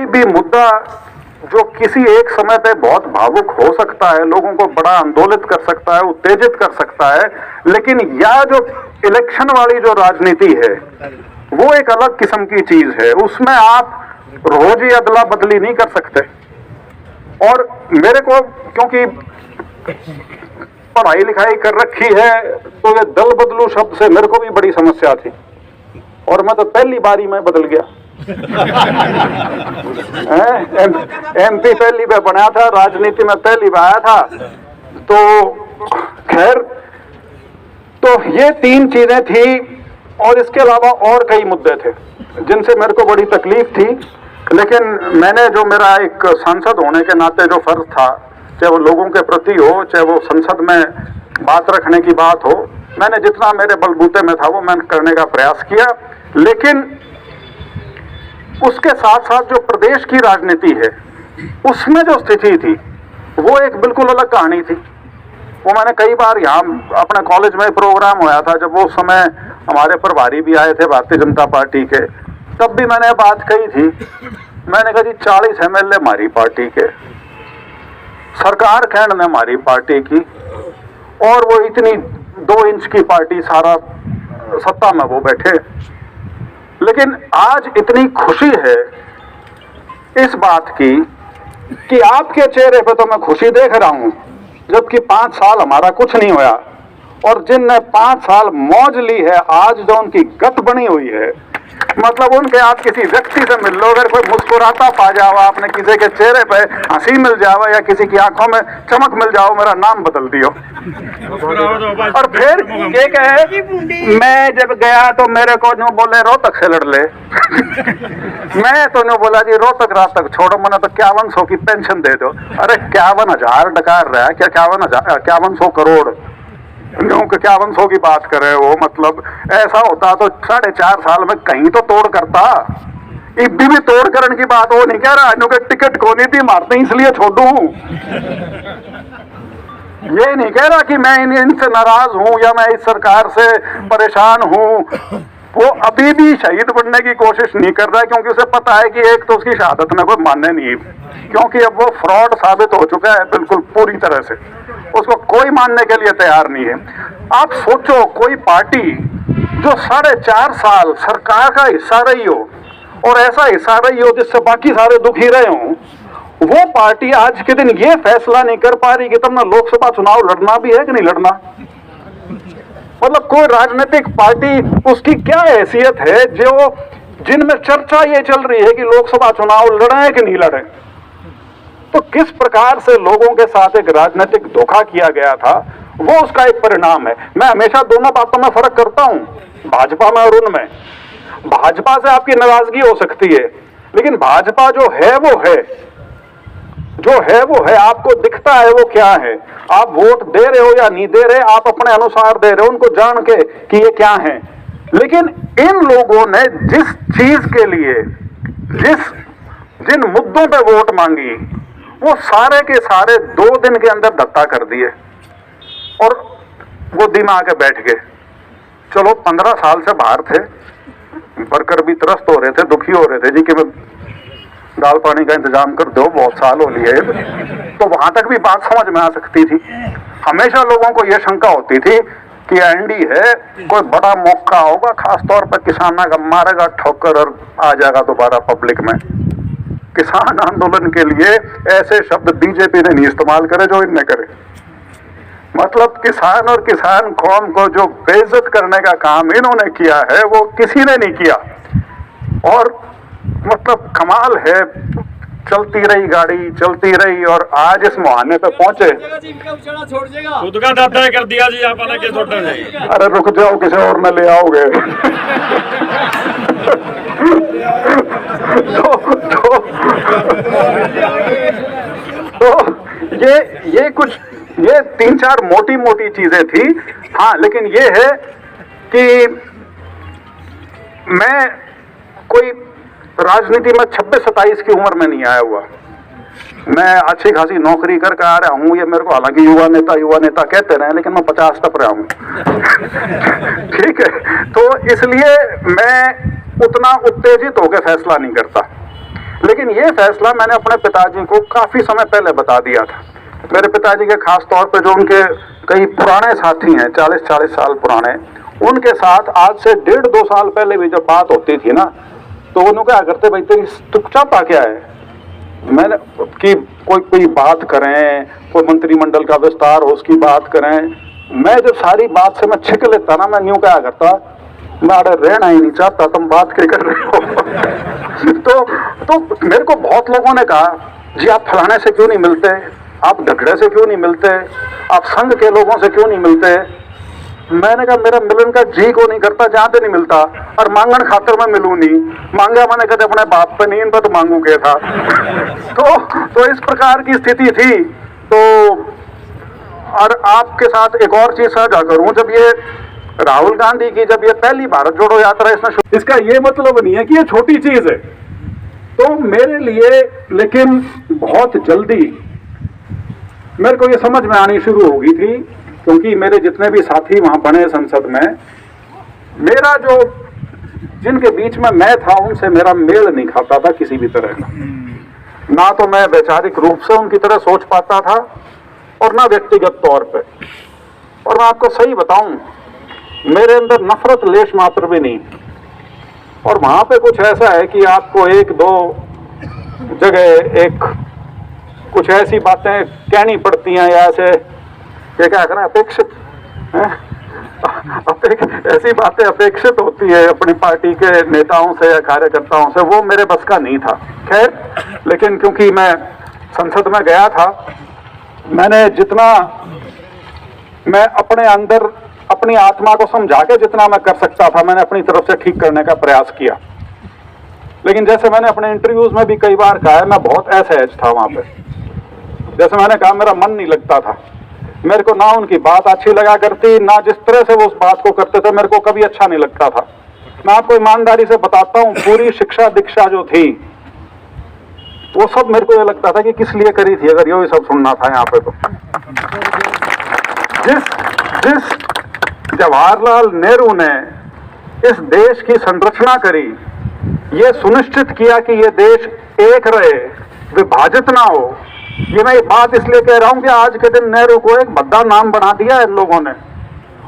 कोई भी मुद्दा जो किसी एक समय पे बहुत भावुक हो सकता है, लोगों को बड़ा आंदोलित कर सकता है, उत्तेजित कर सकता है, लेकिन यह जो इलेक्शन वाली जो राजनीति है वो एक अलग किस्म की चीज है। उसमें आप रोज ही अदला बदली नहीं कर सकते। और मेरे को क्योंकि पढ़ाई लिखाई कर रखी है तो ये दल बदलू शब्द से मेरे को भी बड़ी समस्या थी, और मैं तो पहली बारी में बदल गया। एमपी पहली बार बना था, राजनीति में पहली बार आया था। तो खैर, तो ये 3 चीजें थी, और इसके अलावा और कई मुद्दे थे जिनसे मेरे को बड़ी तकलीफ थी। लेकिन मैंने जो मेरा एक सांसद होने के नाते जो फर्ज था, चाहे वो लोगों के प्रति हो, चाहे वो संसद में बात रखने की बात हो, मैंने जितना मेरे बलबूते में था वो मैंने करने का प्रयास किया। लेकिन उसके साथ साथ जो प्रदेश की राजनीति है उसमें जो स्थिति थी वो एक बिल्कुल अलग कहानी थी। वो मैंने कई बार यहाँ अपने कॉलेज में प्रोग्राम हुआ था, जब वो समय हमारे प्रभारी भी आए थे भारतीय जनता पार्टी के, तब भी मैंने बात कही थी। मैंने कहा जी 40 MLA हमारी पार्टी के, सरकार खंड ने हमारी पार्टी की, और वो इतनी 2 इंच की पार्टी, सारा सत्ता में वो बैठे। लेकिन आज इतनी खुशी है इस बात की कि आपके चेहरे पे तो मैं खुशी देख रहा हूं, जबकि 5 साल हमारा कुछ नहीं होया, और जिनने 5 साल मौज ली है, आज जो उनकी गत बनी हुई है, मतलब उनके आप किसी व्यक्ति से मिल लो, अगर कोई मुस्कुराता पा जाओ, आपने किसी के चेहरे पे हंसी मिल जाओ या किसी की आंखों में चमक मिल जाओ, मेरा नाम बदल दियो। और फिर ये कहे, मैं जब गया तो मेरे को जो बोले रोहतक से लड़ ले। मैं तो नहीं बोला जी रोहतक रातक छोड़ो, मैंने तो 5100 की पेंशन दे दो। अरे 51,000 डकार रहा है क्या? 5100 करोड़, 5100 की बात कर रहे हो? मतलब ऐसा होता तो 4.5 साल में कहीं तो तोड़ करता। इब्बी भी तोड़ करने की बात वो नहीं कह रहा, इन्होंने टिकट को नहीं थी मारते इसलिए छोड़ू। ये नहीं कह रहा कि मैं इनसे नाराज हूं या मैं इस सरकार से परेशान हूं। वो अभी भी शहीद बनने की कोशिश नहीं कर रहा है, क्योंकि उसे पता है कि एक तो उसकी शहादत में कोई मानने नहीं, क्योंकि अब वो फ्रॉड साबित हो चुका है बिल्कुल पूरी तरह से, उसको कोई मानने के लिए तैयार नहीं है। आप सोचो, कोई पार्टी जो 4.5 साल सरकार का हिस्सा रही हो, और ऐसा हिस्सा रही हो जिससे बाकी सारे दुखी रहे हों, वो पार्टी आज के दिन ये फैसला नहीं कर पा रही कि तुमने लोकसभा चुनाव लड़ना भी है कि नहीं लड़ना। मतलब कोई राजनीतिक पार्टी, उसकी क्या हैसियत है जो जिनमें चर्चा ये चल रही है कि लोकसभा चुनाव लड़े कि नहीं लड़े। तो किस प्रकार से लोगों के साथ एक राजनीतिक धोखा किया गया था, वो उसका एक परिणाम है। मैं हमेशा दोनों बातों में फर्क करता हूं, भाजपा में और उनमें। भाजपा से आपकी नाराजगी हो सकती है, लेकिन भाजपा जो है वो है, जो है वो है, आपको दिखता है वो क्या है। आप वोट दे रहे हो या नहीं दे रहे, आप अपने अनुसार दे रहे हो उनको जान के कि ये क्या है। लेकिन इन लोगों ने जिस चीज के लिए जिन मुद्दों पे वोट मांगी, वो सारे के सारे 2 दिन के अंदर धत्ता कर दिए, और वो दिमाग के बैठ गए। चलो 15 साल से बाहर थे, वर्कर भी त्रस्त हो रहे थे, दुखी हो रहे थे जी कि दाल पानी का इंतजाम कर दो, बहुत साल हो लिए, तो वहां तक भी बात समझ में आ सकती थी। हमेशा लोगों को यह शंका होती थी कि एनडी है, कोई बड़ा मौका होगा, खासतौर पर किसानों का मारेगा ठोकर और आ जाएगा दोबारा पब्लिक में। किसान आंदोलन के लिए ऐसे शब्द बीजेपी ने नहीं इस्तेमाल करे जो इनने करे। मतलब किसान और किसान कौम को जो बेइज्जत करने का काम इन्होंने किया है वो किसी ने नहीं किया। और मतलब कमाल है, चलती रही गाड़ी, चलती रही, और आज इस मुहाने पे पहुंचे। खुद का दादा कर दिया जी आप अलग के। अरे रुक जाओ, किसी और में ले आओगे। तो ये कुछ, ये 3-4 मोटी मोटी चीजें थी। हाँ, लेकिन ये है कि मैं कोई राजनीति में 26-27 की उम्र में नहीं आया हुआ। मैं अच्छी खासी नौकरी करके आ रहा हूँ। ये मेरे को हालांकि युवा नेता कहते रहे, लेकिन मैं 50 टप रहा हूँ। ठीक है, तो इसलिए मैं उतना उत्तेजित होकर फैसला नहीं करता। लेकिन ये फैसला मैंने अपने पिताजी को काफी समय पहले बता दिया था। मेरे पिताजी के खास तौर पे जो उनके कई पुराने साथी हैं, 40-40 साल पुराने, उनके साथ आज से 1.5-2 साल पहले भी जब बात होती थी ना, तो उन्होंने क्या करते, भाई तेरी चुपचाप क्या है, मैंने कि कोई बात करें, कोई मंत्रिमंडल का विस्तार हो उसकी बात करें, मैं जब सारी बात से मैं छिक लेता ना, मैं न्यू क्या करता, मैं अरे रहना ही नहीं चाहता, तुम बात क्या कर रहे हो। तो मेरे को बहुत लोगों ने कहा, जी आप फलाने से क्यों नहीं मिलते, आप ढगड़े से क्यों नहीं मिलते, आप संघ के लोगों से क्यों नहीं मिलते। मैंने कहा मेरा मिलन का जी को नहीं करता जहां पे नहीं मिलता, और मांगन खातर मैं मिलूं नहीं, मांगा मैंने कहते अपने बाप पे नहीं, इन पर तो मांगू क्या था। तो इस प्रकार की स्थिति थी। तो और आपके साथ एक और चीज साझा करूं, जब ये राहुल गांधी की जब ये पहली भारत जोड़ो यात्रा इसने, इसका ये मतलब नहीं है कि ये छोटी चीज है, तो मेरे लिए लेकिन बहुत जल्दी मेरे को ये समझ में आनी शुरू हो गई थी, क्योंकि मेरे जितने भी साथी वहां बने संसद में, मेरा जो जिनके बीच में मैं था उनसे मेरा मेल नहीं खाता था किसी भी तरह का, ना तो मैं वैचारिक रूप से उनकी तरह सोच पाता था और ना व्यक्तिगत तौर पे। और मैं आपको सही बताऊं, मेरे अंदर नफरत लेश मात्र भी नहीं। और वहां पे कुछ ऐसा है कि आपको 1-2 जगह एक कुछ ऐसी बातें कहनी पड़ती हैं, या ऐसे ये क्या करें, अपेक्षित ऐसी बातें अपेक्षित होती है अपनी पार्टी के नेताओं से या कार्यकर्ताओं से, वो मेरे बस का नहीं था। खैर, लेकिन क्योंकि मैं संसद में गया था, मैंने जितना मैं अपने अंदर अपनी आत्मा को समझा के जितना मैं कर सकता था, मैंने अपनी तरफ से ठीक करने का प्रयास किया। लेकिन जैसे मैंने अपने इंटरव्यूज में भी कई बार कहा है, मैं बहुत असहज था वहां पे। जैसे मैंने कहा, मेरा मन नहीं लगता था, मेरे को ना उनकी बात अच्छी लगा करती, ना जिस तरह से वो उस बात को करते थे मेरे को कभी अच्छा नहीं लगता था। मैं आपको ईमानदारी से बताता हूँ, पूरी शिक्षा दीक्षा जो थी वो सब मेरे को ये लगता था कि किस लिए करी थी, अगर ये सब सुनना था यहाँ पे। तो जिस जवाहरलाल नेहरू ने इस देश की संरचना करी, ये सुनिश्चित किया कि ये देश एक रहे, विभाजित ना हो। ये मैं बात इसलिए कह रहा हूं कि आज के दिन नेहरू को एक भद्दा नाम बना दिया है इन लोगों ने,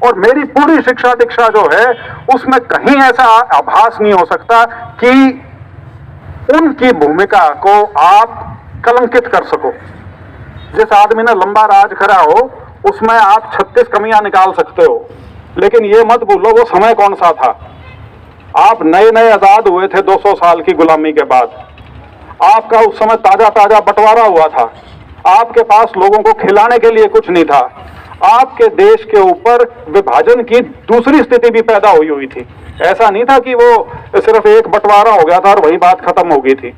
और मेरी पूरी शिक्षा दीक्षा जो है उसमें कहीं ऐसा आभास नहीं हो सकता कि उनकी भूमिका को आप कलंकित कर सको। जिस आदमी ने लंबा राज करा हो उसमें आप 36 कमियां निकाल सकते हो, लेकिन ये मत भूलो वो समय कौन सा था। आप नए आजाद हुए थे 200 साल की गुलामी के बाद, आपका उस समय ताजा ताजा बंटवारा हुआ था, आपके पास लोगों को खिलाने के लिए कुछ नहीं था, आपके देश के ऊपर विभाजन की दूसरी स्थिति भी पैदा हुई थी। ऐसा नहीं था कि वो सिर्फ एक बंटवारा हो गया था और वही बात खत्म हो गई थी।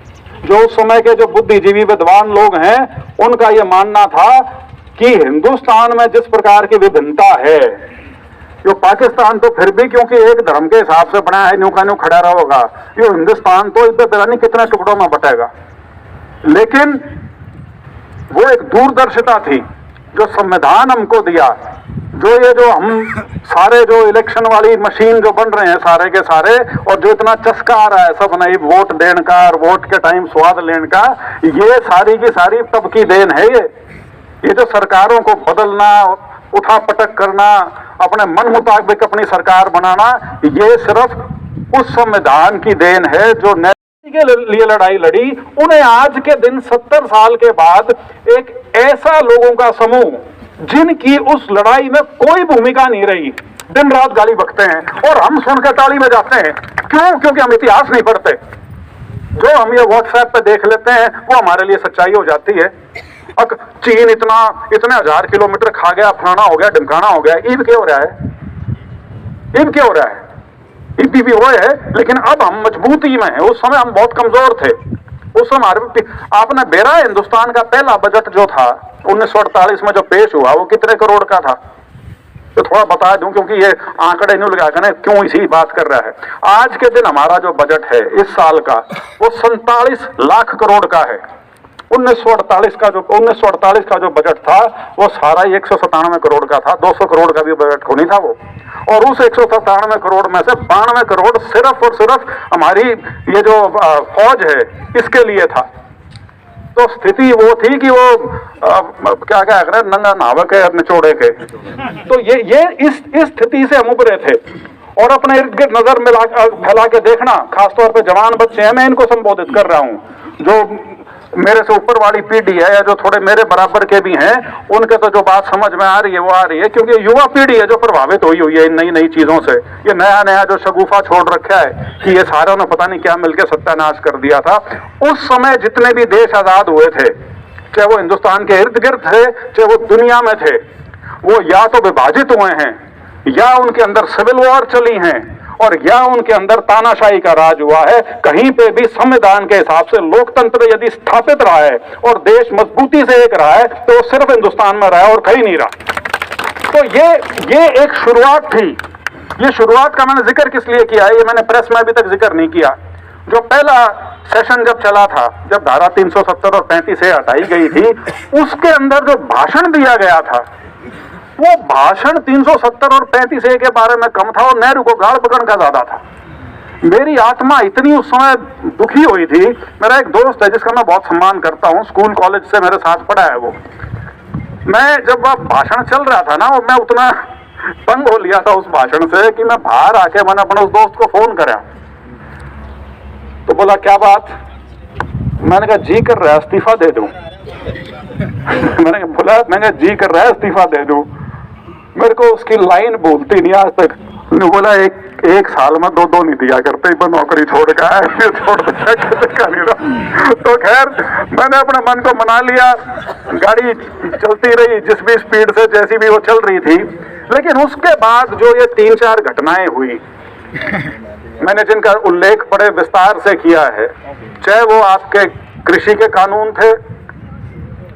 जो उस समय के जो बुद्धिजीवी विद्वान लोग हैं उनका यह मानना था कि हिंदुस्तान में जिस प्रकार की विभिन्नता है, जो पाकिस्तान तो फिर भी क्योंकि एक धर्म के हिसाब से बना है, न्यू का न्यू खड़ा होगा, ये हिंदुस्तान तो इस पे पता नहीं कितने टुकड़ों में बटेगा। लेकिन वो एक दूरदर्शिता थी जो संविधान हमको दिया, जो हम सारे जो इलेक्शन वाली मशीन जो बन रहे हैं सारे के सारे, और जो इतना चस्का आ रहा है सब नहीं वोट देने का और वोट के टाइम स्वाद लेने का, ये सारी की सारी तब की देन है। ये जो सरकारों को बदलना, उठा पटक करना, अपने मन मुताबिक अपनी सरकार बनाना, ये सिर्फ उस संविधान की देन है जो के लिए लड़ाई लड़ी। उन्हें आज के दिन 70 साल के बाद एक ऐसा लोगों का समूह जिनकी उस लड़ाई में कोई भूमिका नहीं रही, दिन रात गाली बकते हैं और हम सुनकर ताली में जाते हैं। क्यों? क्योंकि हम इतिहास नहीं पढ़ते। जो हम ये व्हाट्सएप पे देख लेते हैं वो हमारे लिए सच्चाई हो जाती है। चीन इतने 1000 किलोमीटर खा गया, फलाना हो गया, ढिमकाना हो गया, ईब क्या हो रहा है? ईब क्या हो रहा है? ईब भी वो है, लेकिन अब हम मजबूती में हैं। उस समय हम बहुत कमजोर थे। उस समय आपने बेरा हिंदुस्तान का पहला बजट जो था 1948 में जो पेश हुआ वो कितने करोड़ का था? तो थोड़ा बता दूं क्योंकि ये आंकड़े नहीं लगा कर क्यों इसी बात कर रहा है। आज के दिन हमारा जो बजट है इस साल का वो 47 लाख करोड़ का है। 1948 का जो बजट था वो सारा ही 197 करोड़ का था, 200 करोड़ का भी बजट को नहीं था वो। और उस 197 करोड़ में से 92 करोड़ सिर्फ और सिर्फ हमारी ये जो फौज है इसके लिए था। तो स्थिति वो थी कि वो क्या क्या करें, नंगा नावक है निचोड़े के। तो ये इस स्थिति से हम उभरे थे। और अपने इर्द गिर्द नजर फैला के देखना, खासतौर पे जवान बच्चे हैं, मैं इनको संबोधित कर रहा हूँ, जो मेरे से ऊपर वाली पीढ़ी है या जो थोड़े मेरे बराबर के भी हैं, उनके तो जो बात समझ में आ रही है वो आ रही है, क्योंकि युवा पीढ़ी है जो प्रभावित हुई है इन नई नई चीजों से। ये नया नया जो शगुफा छोड़ रखा है कि ये सारों ने पता नहीं क्या मिलकर सत्यानाश कर दिया था। उस समय जितने भी देश आजाद हुए थे, चाहे वो हिंदुस्तान के इर्द गिर्द थे, चाहे वो दुनिया में थे, वो या तो विभाजित हुए हैं, या उनके अंदर सिविल वॉर चली हैं, और या उनके अंदर तानाशाही का राज हुआ है। कहीं पे भी संविधान के हिसाब से लोकतंत्र यदि स्थापित रहा है और देश मजबूती से एक रहा है तो सिर्फ हिंदुस्तान में रहा है और कहीं नहीं रहा। तो ये एक शुरुआत थी। ये शुरुआत का मैंने जिक्र किस लिए किया है, ये मैंने प्रेस में अभी तक जिक्र नहीं किया। जो पहला सेशन जब चला था, जब धारा 370 और 35 हटाई गई थी, उसके अंदर जो भाषण दिया गया था, वो भाषण 370 और 35 के बारे में कम था और नेहरू को गाड़ पकड़ का ज्यादा था। मेरी आत्मा इतनी उस समय दुखी हुई थी। मेरा एक दोस्त है जिसका मैं बहुत सम्मान करता हूँ, स्कूल कॉलेज से मेरे साथ पढ़ा है वो। मैं जब वह भाषण चल रहा था ना, मैं उतना तंग हो लिया था उस भाषण से कि मैं बाहर आके मैंने अपने उस दोस्त को फोन करा। तो बोला क्या बात? मैंने कहा जी कर रहा है इस्तीफा दे दूं। मैंने जी कर रहा है इस्तीफा दे दूं। मेरे को उसकी लाइन बोलती नहीं आज तक। ने बोला एक साल में दो नहीं दिया करते, नौकरी छोड़ के आया, छोड़ नहीं रहा। तो खैर मैंने अपने मन को मना लिया, गाड़ी चलती रही जिस भी स्पीड से जैसी भी वो चल रही थी। लेकिन उसके बाद जो ये 3-4 घटनाएं हुई, मैंने जिनका उल्लेख बड़े विस्तार से किया है, चाहे वो आपके कृषि के कानून थे,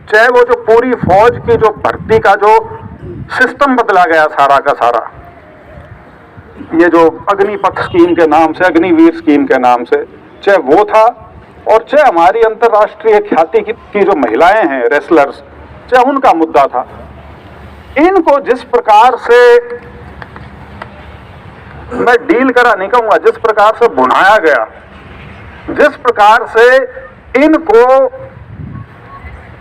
चाहे वो जो पूरी फौज की जो भर्ती का जो सिस्टम बदला गया सारा का सारा, ये जो अग्निपथ स्कीम के नाम से, अग्निवीर स्कीम के नाम से, चाहे वो था, और चाहे हमारी अंतर्राष्ट्रीय ख्याति की जो महिलाएं हैं रेसलर्स, चाहे उनका मुद्दा था। इनको जिस प्रकार से मैं डील करा नहीं कहूंगा, जिस प्रकार से बुनाया गया, जिस प्रकार से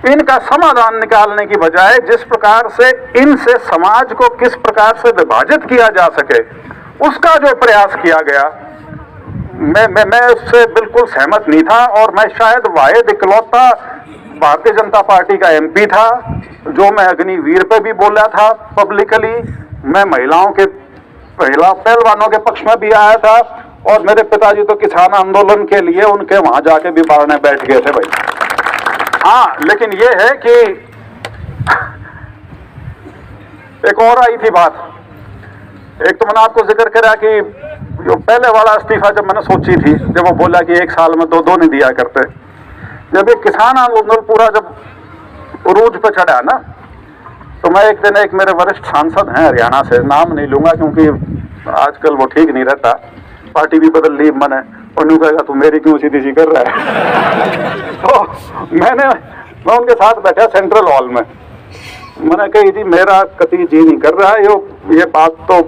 इनका समाधान निकालने की बजाय जिस प्रकार से इनसे समाज को किस प्रकार से विभाजित किया जा सके, उसका जो प्रयास किया गया, मैं उससे बिल्कुल सहमत नहीं था। और मैं शायद वाहिद इकलौता भारतीय जनता पार्टी का एमपी था जो मैं अग्निवीर पे भी बोला था पब्लिकली। मैं महिलाओं के पहलवानों के पक्ष में भी आया था, और मेरे पिताजी तो किसान आंदोलन के लिए उनके वहां जाके भी बारने बैठ गए थे भाई। हाँ, लेकिन ये है कि एक और आई थी बात। एक तो मैंने आपको जिक्र करा कि जो पहले वाला इस्तीफा जब मैंने सोची थी, जब वो बोला कि एक साल में दो नहीं दिया करते, जब एक किसान आंदोलन पूरा जब उरूज पे चढ़ा ना, तो मैं एक दिन, एक मेरे वरिष्ठ सांसद हैं हरियाणा से, नाम नहीं लूंगा क्योंकि आजकल वो ठीक नहीं रहता, पार्टी भी बदल ली मैंने, और न्यू कहेगा तू मेरी क्यों सीधी कर रहा है। तो मैं उनके साथ बैठा सेंट्रल हॉल में, मैंने कही जी मेरा कतई जी नहीं कर रहा है ये बात। तो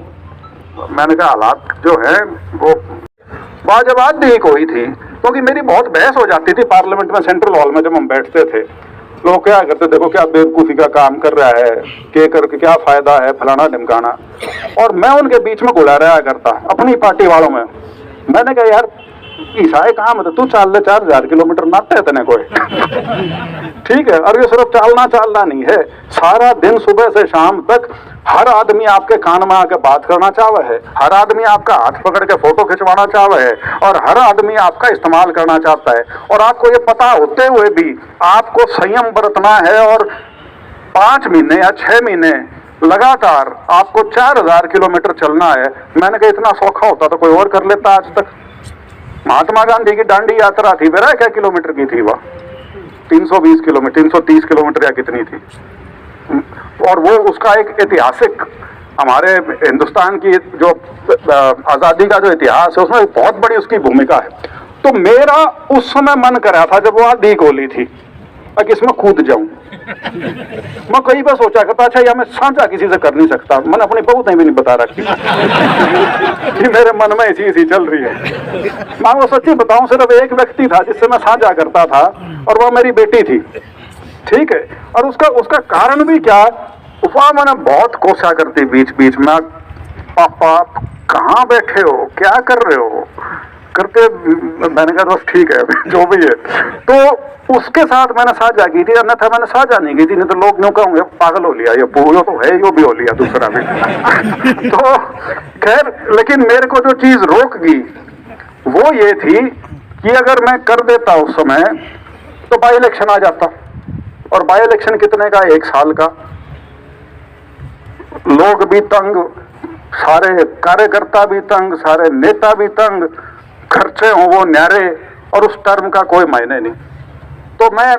मैंने कहा हालात जो है वो वाजबात भी एक हुई थी, क्योंकि मेरी बहुत बहस हो जाती थी पार्लियामेंट में, सेंट्रल हॉल में जब हम बैठते थे। लोग क्या करते, देखो क्या बेवकूफ़ी का काम कर रहा है, के करके क्या फायदा है, फलाना ढिमकाना। और मैं उनके बीच में घुला रहा करता अपनी पार्टी वालों में। मैंने कहा यार ईसाई काम है तो तू चाल ले 4000 किलोमीटर नाते है तेने कोई। ठीक है, और ये सिर्फ चालना नहीं है, सारा दिन सुबह से शाम तक हर आदमी आपके कान में आके बात करना चाहता है, हर आदमी आपका हाथ पकड़ के फोटो खिंचवाना चाहता है, और हर आदमी आपका इस्तेमाल करना चाहता है। और आपको ये पता होते हुए भी आपको संयम बरतना है, और 5 महीने या 6 महीने लगातार आपको 4000 किलोमीटर चलना है। मैंने कहा इतना सौखा होता तो कोई और कर लेता आज तक। महात्मा गांधी की दांडी यात्रा थी, मेरा क्या किलोमीटर की थी वह, 320 किलोमीटर, 330 किलोमीटर या कितनी थी। और वो उसका एक ऐतिहासिक, हमारे हिंदुस्तान की जो आज़ादी का जो इतिहास है उसमें बहुत बड़ी उसकी भूमिका है। तो मेरा उस समय मन करा था जब वो आधी गोली थी कि इसमें कूद जाऊं। मैं कई बार सोचा करता अच्छा या मैं साझा किसी से कर नहीं सकता, मैंने अपनी बहू ने भी नहीं बता रखी कि मेरे मन में ऐसी चल रही है। मैं वो सच्ची बताऊं, सिर्फ एक व्यक्ति था जिससे मैं साझा करता था और वो मेरी बेटी थी, ठीक है। और उसका कारण भी क्या, वह मैंने बहुत कोसा करती बीच बीच में, पापा कहाँ बैठे हो, क्या कर रहे हो करके, मैंने कहा बस ठीक है जो भी है। तो उसके साथ मैंने साझा की थी, अन्यथा मैंने साझा नहीं की थी, नहीं तो लोग यूं कहोगे पागल हो लिया, ये पूरा तो है, यो भी हो लिया दूसरा भी तो खैर, लेकिन मेरे को जो चीज रोक गई वो ये थी कि अगर मैं कर देता उस समय तो बाई इलेक्शन आ जाता, और बाई इलेक्शन कितने का, 1 साल का, लोग भी तंग, सारे कार्यकर्ता भी तंग, सारे नेता भी तंग, खर्चे हों वो न्यारे, और उस टर्म का कोई मायने नहीं। तो मैं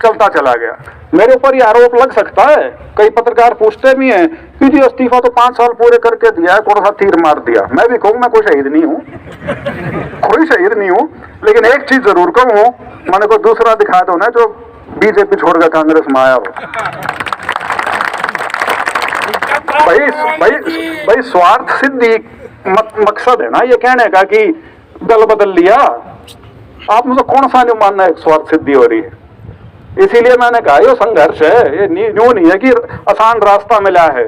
चलता चला गया। मेरे ऊपर ये आरोप लग सकता है, कई पत्रकार पूछते भी हैं कि जी इस्तीफा तो 5 साल पूरे करके दिया है, कौन सा तीर मार दिया। मैं भी कहूँ मैं कोई शहीद नहीं हूँ, कोई शहीद नहीं हूँ, लेकिन एक चीज जरूर कहूँ, मैंने को दूसरा दिखा दो ना जो बीजेपी छोड़कर कांग्रेस में आया हो। भाई स्वार्थ सिद्धि मकसद है ना ये कहने का कि दल बदल लिया, आप मुझे कौन सा नहीं मानना है स्वार्थ सिद्धि हो रही है। इसीलिए मैंने कहा ये संघर्ष है, ये न्यू नहीं है कि आसान रास्ता मिला है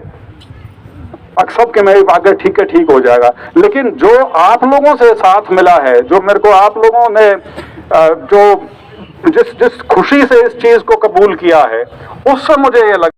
अब सबके में आगे ठीक है ठीक हो जाएगा। लेकिन जो आप लोगों से साथ मिला है, जो मेरे को आप लोगों ने जो जिस खुशी से इस चीज को कबूल किया है, उससे मुझे ये लगा